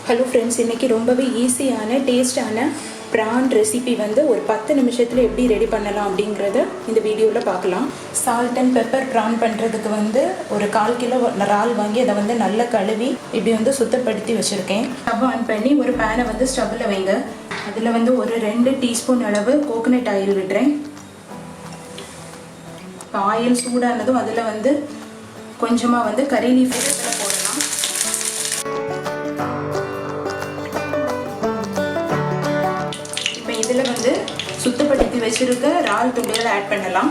Hello friends, இன்றைக்கி ரொம்பவே ஈஸியான டேஸ்டான ப்ரான் ரெசிபி வந்து ஒரு 10 நிமிஷத்தில் எப்படி ரெடி பண்ணலாம் அப்படிங்கிறத இந்த வீடியோவில் பார்க்கலாம். சால்ட் அண்ட் பெப்பர் ப்ரான் பண்ணுறதுக்கு வந்து ஒரு 1/4 கிலோ இறால் வாங்கி அதை வந்து நல்லா கழுவி இப்படி வந்து சுத்தப்படுத்தி வச்சுருக்கேன். ஸ்டவ் ஆன் பண்ணி ஒரு பேனை வந்து ஸ்டவ்வில் வைங்க. அதில் வந்து ஒரு 2 டீஸ்பூன் அளவு கோகனட் ஆயில் விடுறேன். இப்போ ஆயில் சூடானதும் அதில் வந்து கொஞ்சமாக வந்து கறி லீஃப் போடலாம். இப்போ இதில் வந்து சுத்தப்படுத்தி வச்சிருக்க இறால் துண்டுகளை ஆட் பண்ணலாம்.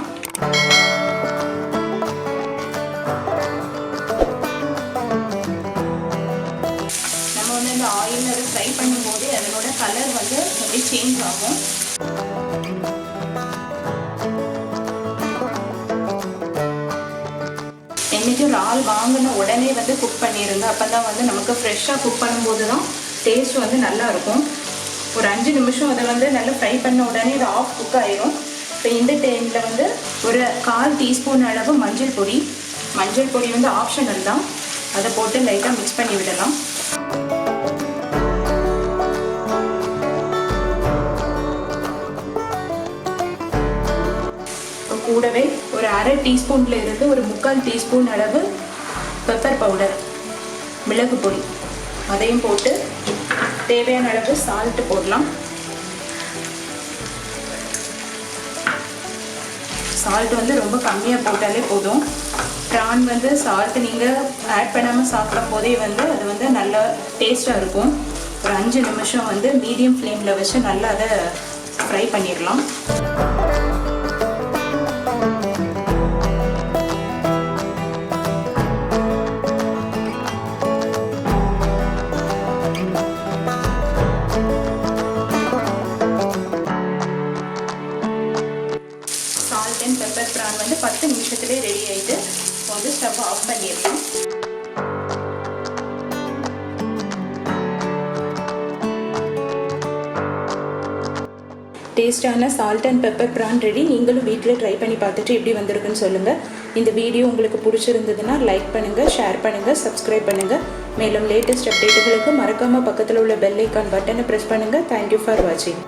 நம்ம வந்து இந்த ஆயில் அதை ஃப்ரை பண்ணும்போது அதனோட கலர் வந்து அப்படியே சேஞ்ச் ஆகும். என்றைக்கும் இறால் வாங்கின உடனே வந்து குக் பண்ணிடுங்க. அப்போ தான் வந்து நமக்கு ஃப்ரெஷ்ஷாக குக் பண்ணும்போது தான் டேஸ்ட் வந்து நல்லா இருக்கும். ஒரு 5 நிமிஷம் அதை வந்து நல்லா ஃப்ரை பண்ண உடனே இது ஆஃப் குக் ஆயிரும். இப்போ இந்த டைமில் வந்து ஒரு 1/4 டீஸ்பூன் அளவு மஞ்சள் பொடி வந்து ஆப்ஷனல் தான். அதை போட்டு லைட்டாக மிக்ஸ் பண்ணி விடலாம். கூடவே ஒரு 1/2 டீஸ்பூனில் இருந்து ஒரு 3/4 டீஸ்பூன் அளவு பெப்பர் பவுடர், மிளகு பொடி, அதையும் போட்டு தேவையான அளவு சால்ட்டு போடலாம். சால்ட் வந்து ரொம்ப கம்மியாக போட்டாலே போதும். ப்ரான் வந்து சால்ட்டு நீங்கள் ஆட் பண்ணாமல் சாப்பிடும் போதே வந்து அது வந்து நல்லா டேஸ்ட்டாக இருக்கும். ஒரு 5 நிமிஷம் வந்து மீடியம் ஃப்ளேமில் வச்சு நல்லா அதை ஃப்ரை பண்ணிடலாம். சால்ட் அண்ட் பெப்பர் ப்ரான் வந்து 10 நிமிஷத்துலேயே ரெடி ஆகிட்டு வந்து ஸ்டவ் ஆஃப் பண்ணிடலாம். டேஸ்டான salt and pepper PRAN ready. நீங்களும் வீட்டில் ட்ரை பண்ணி பார்த்துட்டு எப்படி வந்திருக்குன்னு சொல்லுங்கள். இந்த வீடியோ உங்களுக்கு பிடிச்சிருந்ததுன்னா லைக் பண்ணுங்கள், ஷேர் பண்ணுங்கள், சப்ஸ்கிரைப் பண்ணுங்கள். மேலும் லேட்டஸ்ட் அப்டேட்டுகளுக்கு மறக்காமல் பக்கத்தில் உள்ள பெல் ஐக்கான் பட்டனை ப்ரெஸ் பண்ணுங்கள். தேங்க்யூ ஃபார் வாட்சிங்.